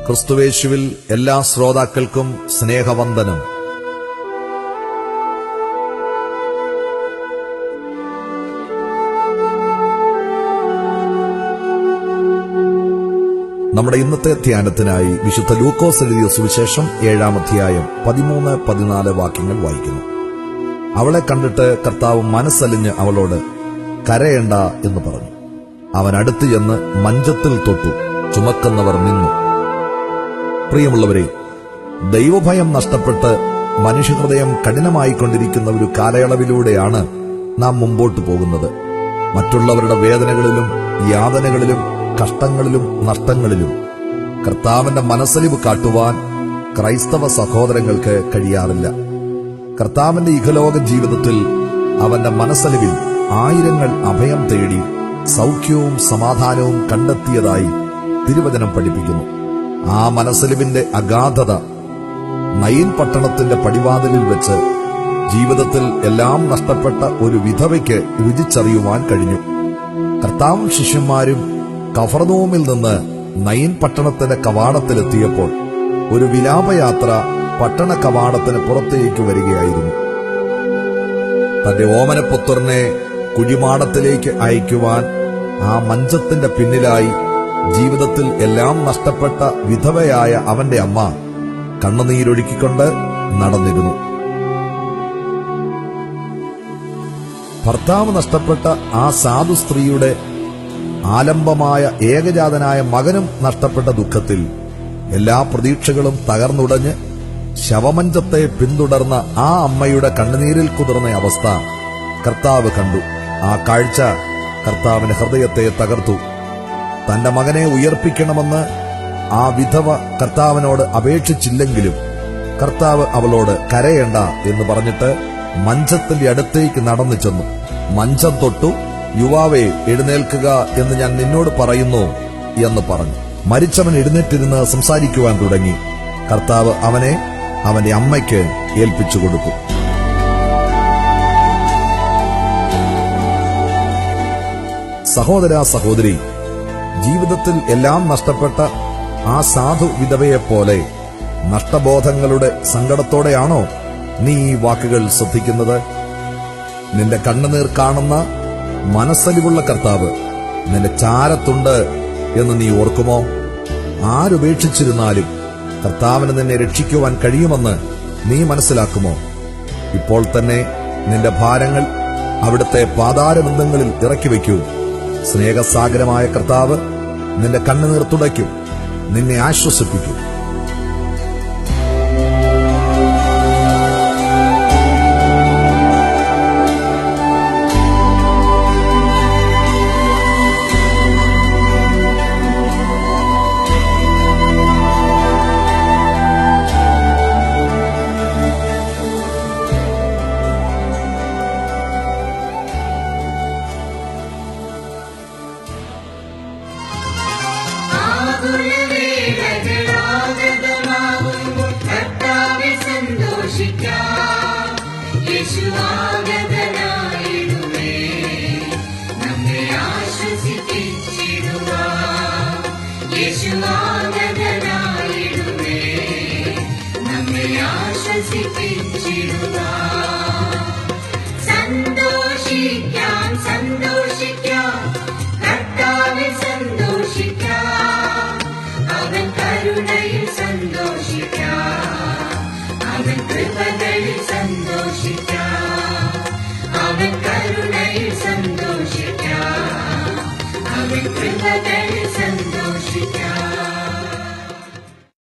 ക്രിസ്തുവേശുവിൽ എല്ലാ ശ്രോതാക്കൾക്കും സ്നേഹവന്ദനം. നമ്മുടെ ഇന്നത്തെ ധ്യാനത്തിനായി വിശുദ്ധ ലൂക്കോസ് എഴുതിയ സുവിശേഷം 7-ാം അധ്യായം 13-14 വാക്യങ്ങൾ വായിക്കുന്നു. അവളെ കണ്ടിട്ട് കർത്താവ് മനസ്സലിഞ്ഞ് അവളോട് കരയണ്ട എന്ന് പറഞ്ഞു. അവൻ അടുത്തു ചെന്ന് മഞ്ചത്തിൽ തൊട്ടു. ചുമക്കുന്നവർ നിന്നു. പ്രിയമുള്ളവരെ, ദൈവഭയം നഷ്ടപ്പെട്ട് മനുഷ്യഹൃദയം കഠിനമായിക്കൊണ്ടിരിക്കുന്ന ഒരു കാലയളവിലൂടെയാണ് നാം മുമ്പോട്ട് പോകുന്നത്. മറ്റുള്ളവരുടെ വേദനകളിലും യാതനകളിലും കഷ്ടങ്ങളിലും നഷ്ടങ്ങളിലും കർത്താവിന്റെ മനസ്സലിവ് കാട്ടുവാൻ ക്രൈസ്തവ സഹോദരങ്ങൾക്ക് കഴിയാറില്ല. കർത്താവിന്റെ ഇഹലോക ജീവിതത്തിൽ അവന്റെ മനസ്സലിവിൽ ആയിരങ്ങൾ അഭയം തേടി സൗഖ്യവും സമാധാനവും കണ്ടെത്തിയതായി തിരുവചനം പഠിപ്പിക്കുന്നു. ആ മനസ്സലിവിന്റെ അഗാധത നയിൻ പട്ടണത്തിന്റെ പടിവാതിലിൽ വെച്ച് ജീവിതത്തിൽ എല്ലാം നഷ്ടപ്പെട്ട ഒരു വിധവയ്ക്ക് രുചിച്ചറിയുവാൻ കഴിഞ്ഞു. കർത്താവും ശിഷ്യന്മാരും കഫർനഹൂമിൽ നിന്ന് നയിൻ പട്ടണത്തിന്റെ കവാടത്തിലെത്തിയപ്പോൾ ഒരു വിലാപയാത്ര പട്ടണ കവാടത്തിന് പുറത്തേക്ക് വരികയായിരുന്നു. തന്റെ ഓമനപുത്രനെ കുഴിമാടത്തിലേക്ക് അയക്കുവാൻ ആ മഞ്ചത്തിന്റെ പിന്നിലായി ജീവിതത്തിൽ എല്ലാം നഷ്ടപ്പെട്ട വിധവയായ അവന്റെ അമ്മ കണ്ണുനീരൊഴുക്കിക്കൊണ്ട് നടന്നിരുന്നു. ഭർത്താവ് നഷ്ടപ്പെട്ട ആ സാധു സ്ത്രീയുടെ ആലംബമായ ഏകജാതനായ മകനും നഷ്ടപ്പെട്ട ദുഃഖത്തിൽ എല്ലാ പ്രതീക്ഷകളും തകർന്നുടഞ്ഞ് ശവമഞ്ചത്തെ പിന്തുടർന്ന ആ അമ്മയുടെ കണ്ണുനീരിൽ കുതിർന്ന അവസ്ഥ കർത്താവ് കണ്ടു. ആ കാഴ്ച കർത്താവിന്റെ ഹൃദയത്തെ തകർത്തു. തന്റെ മകനെ ഉയർപ്പിക്കണമെന്ന് ആ വിധവ കർത്താവിനോട് അപേക്ഷിച്ചില്ലെങ്കിലും കർത്താവ് അവളോട് കരയേണ്ട എന്ന് പറഞ്ഞിട്ട് മഞ്ചത്തിന്റെ അടുത്തേക്ക് നടന്നു ചെന്നു. മഞ്ചം തൊട്ടു, യുവാവേ എഴുന്നേൽക്കുക എന്ന് ഞാൻ നിന്നോട് പറയുന്നു എന്ന് പറഞ്ഞു. മരിച്ചവൻ എഴുന്നേറ്റിരുന്ന് സംസാരിക്കുവാൻ തുടങ്ങി. കർത്താവ് അവനെ അവന്റെ അമ്മയ്ക്ക് ഏൽപ്പിച്ചു കൊടുത്തു. സഹോദര സഹോദരി, ജീവിതത്തിൽ എല്ലാം നഷ്ടപ്പെട്ട ആ സാധു വിധവയെപ്പോലെ നഷ്ടബോധങ്ങളുടെ സങ്കടത്തോടെയാണോ നീ ഈ വാക്കുകൾ ശ്രദ്ധിക്കുന്നത്? നിന്റെ കണ്ണുനീർ കാണുന്ന മനസ്സലിവുള്ള കർത്താവ് നിന്റെ ചാരത്തുണ്ട് എന്ന് നീ ഓർക്കുമോ? ആരുപേക്ഷിച്ചിരുന്നാലും കർത്താവിന് നിന്നെ രക്ഷിക്കുവാൻ കഴിയുമെന്ന് നീ മനസ്സിലാക്കുമോ? ഇപ്പോൾ തന്നെ നിന്റെ ഭാരങ്ങൾ അവിടുത്തെ പാതാരബന്ധങ്ങളിൽ ഇറക്കി വയ്ക്കൂ. സ്നേഹസാഗരമായ കർത്താവ് നിന്റെ കണ്ണുനീർ തുടയ്ക്കും, നിന്നെ ആശ്വസിപ്പിക്കും. യേശുവാഗതനായിടുമേ നമ്മെ ആശ്വസിപ്പിച്ചിടുവാൻ.